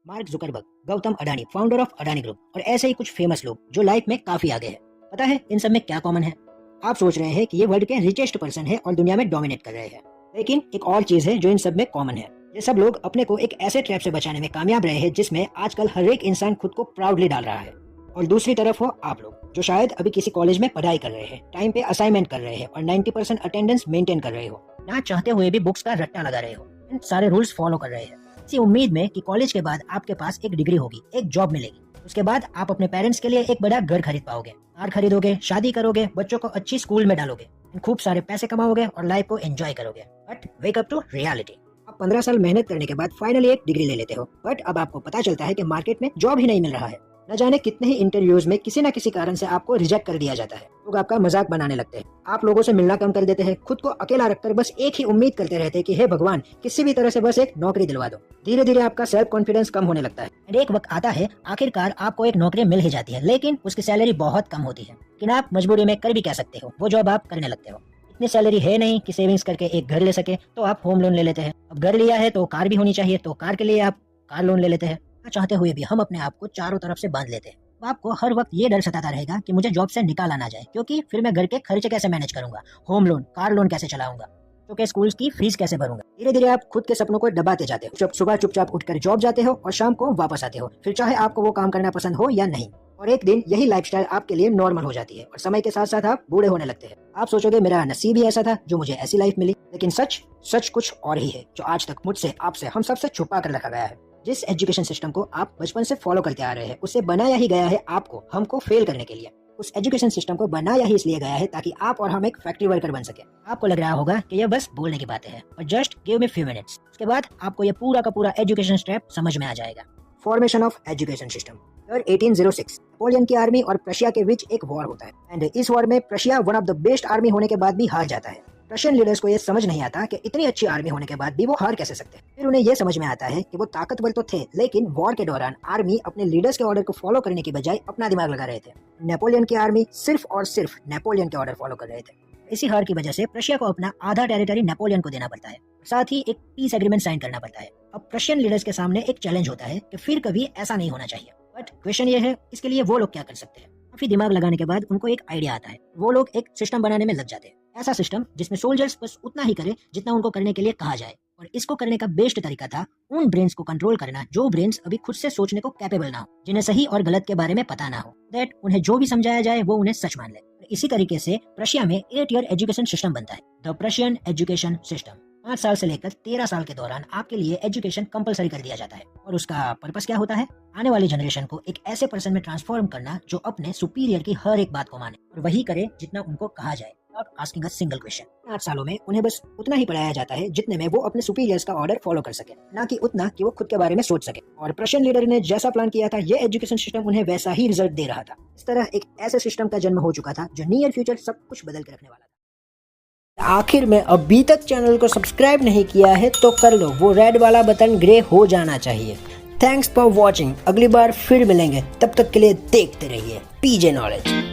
Mark Zuckerberg, Gautam Adani, founder of Adani group और ऐसे ही कुछ फेमस लोग जो लाइफ में काफी आगे हैं। पता है इन सब में क्या कॉमन है? आप सोच रहे हैं कि ये वर्ल्ड के रिचेस्ट पर्सन है और दुनिया में डोमिनेट कर रहे हैं, लेकिन एक और चीज है जो इन सब में कॉमन है। ये सब लोग अपने को एक ऐसे ट्रैप से बचाने में कामयाब रहे हैं जिसमें आजकल हर एक इंसान खुद को प्राउडली डाल रहा है। और दूसरी तरफ हो आप लोग जो शायद अभी किसी कॉलेज में पढ़ाई कर रहे हैं, टाइम पे असाइनमेंट कर रहे हैं और 90% अटेंडेंस मेंटेन कर रहे हो, ना चाहते हुए भी बुक्स का रट्टा लगा रहे हो, इन सारे रूल्स फॉलो कर रहे हैं इसी उम्मीद में कि कॉलेज के बाद आपके पास एक डिग्री होगी, एक जॉब मिलेगी, उसके बाद आप अपने पेरेंट्स के लिए एक बड़ा घर खरीद पाओगे, कार खरीदोगे, शादी करोगे, बच्चों को अच्छी स्कूल में डालोगे, खूब सारे पैसे कमाओगे और लाइफ को एंजॉय करोगे। But wake up to reality. आप 15 साल मेहनत करने के बाद फाइनली एक डिग्री ले लेते हो, बट अब आपको पता चलता है कि मार्केट में जॉब ही नहीं मिल रहा है। न जाने कितने ही इंटरव्यूज में किसी न किसी कारण से आपको रिजेक्ट कर दिया जाता है। लोग आपका मजाक बनाने लगते हैं, आप लोगों से मिलना कम कर देते हैं, खुद को अकेला रखकर बस एक ही उम्मीद करते रहते हैं कि हे भगवान किसी भी तरह से बस एक नौकरी दिलवा दो। धीरे धीरे आपका सेल्फ कॉन्फिडेंस कम होने लगता है। एक वक्त आता है आखिरकार आपको एक नौकरी मिल ही जाती है, लेकिन उसकी सैलरी बहुत कम होती है। लेकिन आप मजबूरी में कर भी क्या सकते हो, वो जॉब आप करने लगते हो। इतनी सैलरी है नहीं कि सेविंग्स करके एक घर ले सके, तो आप होम लोन ले लेते हैं। अब घर लिया है तो कार भी होनी चाहिए, तो कार के लिए आप कार लोन ले लेते हैं। चाहते हुए भी हम अपने आप को चारों तरफ से बांध लेते हैं। तो आपको हर वक्त ये डर सताता रहेगा कि मुझे जॉब से निकाला ना जाए, क्योंकि फिर मैं घर के खर्चे कैसे मैनेज करूंगा, होम लोन, कार लोन कैसे चलाऊंगा, तो के स्कूल की फीस कैसे भरूंगा। धीरे धीरे आप खुद के सपनों को दबाते जाते हो। सुबह चुपचाप उठकर जॉब जाते हो और शाम को वापस आते हो, फिर चाहे आपको वो काम करना पसंद हो या नहीं। और एक दिन यही लाइफस्टाइल आपके लिए नॉर्मल हो जाती है और समय के साथ साथ आप बूढ़े होने लगते हैं। आप सोचोगे मेरा नसीब ही ऐसा था जो मुझे ऐसी लाइफ मिली, लेकिन सच कुछ और ही है जो आज तक मुझसे, आपसे, हम सबसे छुपा कर रखा गया है। जिस एजुकेशन सिस्टम को आप बचपन से फॉलो करते आ रहे हैं, उसे बनाया ही गया है आपको, हमको फेल करने के लिए। उस एजुकेशन सिस्टम को बनाया ही इसलिए गया है ताकि आप और हम एक फैक्ट्री वर्कर बन सके। आपको लग रहा होगा कि यह बस बोलने की बातें हैं, और just give me few minutes, उसके बाद आपको यह पूरा का पूरा एजुकेशन स्टेप समझ में आ जाएगा। Formation of education system. 1806 Napoleon की आर्मी और प्रशिया के बीच एक वॉर होता है, एंड इस वॉर में Prussia one of the best army होने के बाद भी हार जाता है। रशियन लीडर्स को यह समझ नहीं आता कि इतनी अच्छी आर्मी होने के बाद भी वो हार कैसे सकते हैं। फिर उन्हें यह समझ में आता है कि वो ताकतवर तो थे, लेकिन वॉर के दौरान आर्मी अपने लीडर्स के ऑर्डर को फॉलो करने की बजाय अपना दिमाग लगा रहे थे। नेपोलियन की आर्मी सिर्फ और सिर्फ नेपोलियन के ऑर्डर फॉलो कर रहे थे। इसी हार की वजह से प्रशिया को अपना आधा टेरिटरी नेपोलियन को देना पड़ता है, साथ ही एक पीस एग्रीमेंट साइन करना पड़ता है। अब रशियन लीडर्स के सामने एक चैलेंज होता है कि फिर कभी ऐसा नहीं होना चाहिए। बट क्वेश्चन ये है, इसके लिए वो लोग क्या कर सकते हैं? काफी दिमाग लगाने के बाद उनको एक आइडिया आता है। वो लोग एक सिस्टम बनाने में लग जाते हैं, ऐसा सिस्टम जिसमें सोल्जर्स बस उतना ही करे जितना उनको करने के लिए कहा जाए। और इसको करने का बेस्ट तरीका था उन ब्रेन्स को कंट्रोल करना जो ब्रेन्स अभी खुद से सोचने को कैपेबल ना हो, जिन्हें सही और गलत के बारे में पता ना हो, दैट उन्हें जो भी समझाया जाए वो उन्हें सच मान ले। इसी तरीके से प्रशिया में 8 ईयर एजुकेशन सिस्टम बनता है, द प्रशियन एजुकेशन सिस्टम। 5 साल से लेकर 13 साल के दौरान आपके लिए एजुकेशन कंपलसरी कर दिया जाता है। और उसका पर्पस क्या होता है? आने वाली जनरेशन को एक ऐसे पर्सन में ट्रांसफॉर्म करना जो अपने सुपीरियर की हर एक बात को माने और वही करे जितना उनको कहा जाए, not asking a single question. 8 सालों में उन्हें बस उतना ही पढ़ाया जाता है जितने में वो अपने सुपीरियर्स का ऑर्डर फॉलो कर सके, ना कि उतना कि वो खुद के बारे में सोच सके। और प्रशियन लीडर ने जैसा प्लान किया था, ये एजुकेशन सिस्टम उन्हें वैसा ही रिजल्ट दे रहा था। इस तरह एक ऐसे सिस्टम का जन्म हो चुका था जो नियर फ्यूचर सब कुछ बदल के रखने वाला था। आखिर में अभी तक चैनल को सब्सक्राइब नहीं किया है तो कर लो, वो रेड वाला बटन ग्रे हो जाना चाहिए। Thanks for watching. अगली बार फिर मिलेंगे, तब तक के लिए देखते रहिए पीजे नॉलेज।